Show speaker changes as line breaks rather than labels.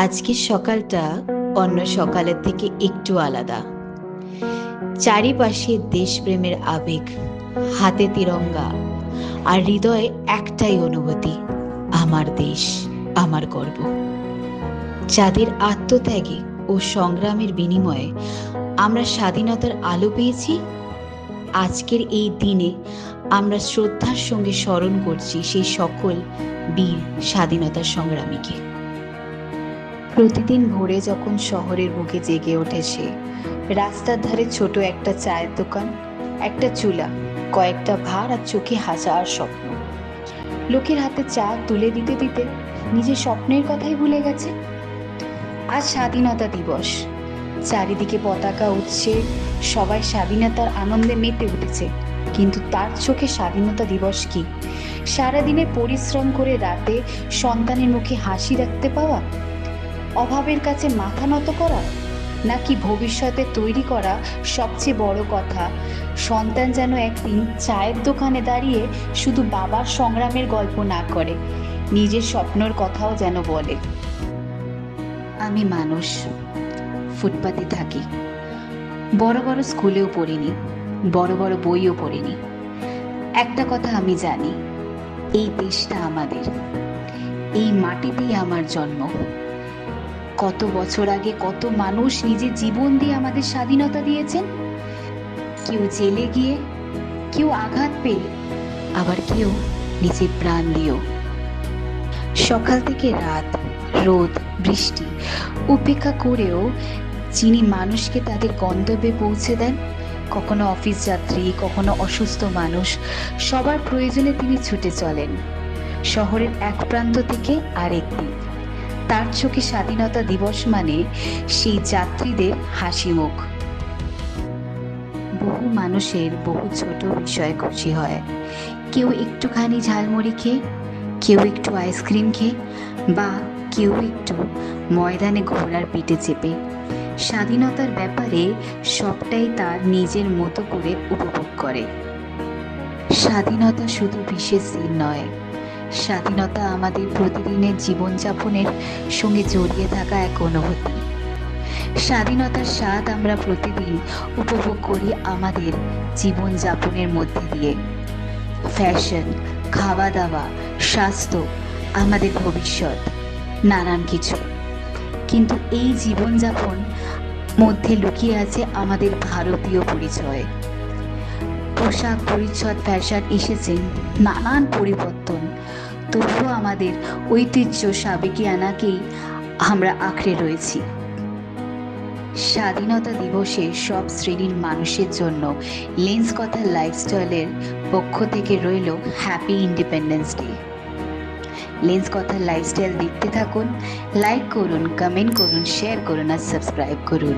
আজকের সকালটা অন্য সকালের থেকে একটু আলাদা। চারিপাশে দেশপ্রেমের আবেগ, হাতে তিরঙ্গা, আর হৃদয়ে একটাই অনুভূতি, আমার দেশ, আমার গর্ব। যাদের আত্মত্যাগে ও সংগ্রামের বিনিময়ে আমরা স্বাধীনতার আলো পেয়েছি, আজকের এই দিনে আমরা শ্রদ্ধার সঙ্গে স্মরণ করছি সেই সকল বীর স্বাধীনতা সংগ্রামীকে। প্রতিদিন ভোরে যখন শহরের বুকে জেগে ওঠেছে, রাস্তার ধারে ছোট একটা চায়ের দোকান, একটা চুলা, কয়েকটা ভার আর চোখে হাজার স্বপ্ন। লোকের হাতে চা তুলে দিতে দিতে নিজের স্বপ্নের কথাই ভুলে গেছে। আজ স্বাধীনতা দিবস, চারিদিকে পতাকা উঠছে, সবাই স্বাধীনতার আনন্দে মেতে উঠেছে। কিন্তু তার চোখে স্বাধীনতা দিবস কি? সারাদিনের পরিশ্রম করে রাতে সন্তানের মুখে হাসি রাখতে পাওয়া, অভাবের কাছে মাথা নত করা, নাকি ভবিষ্যতে তৈরি করা সবচেয়ে বড় কথা, সন্তান যেন একদিন চায়ের দোকানে দাঁড়িয়ে শুধু বাবার সংগ্রামের গল্প না করে, নিজের স্বপ্নের কথাও যেন বলে। আমি মানুষ, ফুটপাতে থাকি, বড় বড় স্কুলেও পড়িনি, বড় বড় বইও পড়িনি। একটা কথা আমি জানি, এই দেশটা আমাদের, এই মাটিতেই আমার জন্ম। কত বছর আগে কত মানুষ নিজের জীবন দিয়ে আমাদের স্বাধীনতা দিয়েছেন, কেউ জেলে গিয়ে, কেউ আঘাত পেয়ে, আবার কেউ নিজের প্রাণ দিয়েও। সকাল থেকে রাত, রোদ বৃষ্টি উপেক্ষা করেও যিনি মানুষকে তাদের গন্তব্যে পৌঁছে দেন, কখনো অফিস যাত্রী, কখনো অসুস্থ মানুষ, সবার প্রয়োজনে তিনি ছুটে চলেন শহরের এক প্রান্ত থেকে আরেক দিক। তার চোখে স্বাধীনতা দিবস মানে সেই যাত্রীদের হাসি মুখ। বহু মানুষের বহু ছোট বিষয়ে খুশি হয়, কেউ একটুখানি ঝালমুড়ি খেয়ে, কেউ একটু আইসক্রিম খেয়ে, বা কেউ একটু ময়দানে ঘোড়ার পিঠে চেপে। স্বাধীনতার ব্যাপারে সবটাই তার নিজের মতো করে উপভোগ করে। স্বাধীনতা শুধু বিশেষ দিন নয়, স্বাধীনতা আমাদের প্রতিদিনের জীবনযাপনের সঙ্গে জড়িয়ে থাকা এক অনুভূতি। স্বাধীনতার স্বাদ আমরা প্রতিদিন উপভোগ করি আমাদের জীবনযাপনের মধ্যে দিয়ে। ফ্যাশন, খাওয়া দাওয়া, স্বাস্থ্য, আমাদের ভবিষ্যৎ, নানান কিছু। কিন্তু এই জীবনযাপন মধ্যে লুকিয়ে আছে আমাদের ভারতীয় পরিচয়। পোশাক পরিচ্ছদ, ফ্যাশন এসেছে, নানান পরিবর্তন, তবুও আমাদের ঐতিহ্য সাবেকিয়ানাকেই আমরা আঁকড়ে রয়েছি। স্বাধীনতা দিবসে সব শ্রেণীর মানুষের জন্য লেন্স কথা লাইফস্টাইলের পক্ষ থেকে রইল হ্যাপি ইন্ডিপেন্ডেন্স ডে। লেন্স কথা লাইফস্টাইল দেখতে থাকুন, লাইক করুন, কমেন্ট করুন, শেয়ার করুন আর সাবস্ক্রাইব করুন।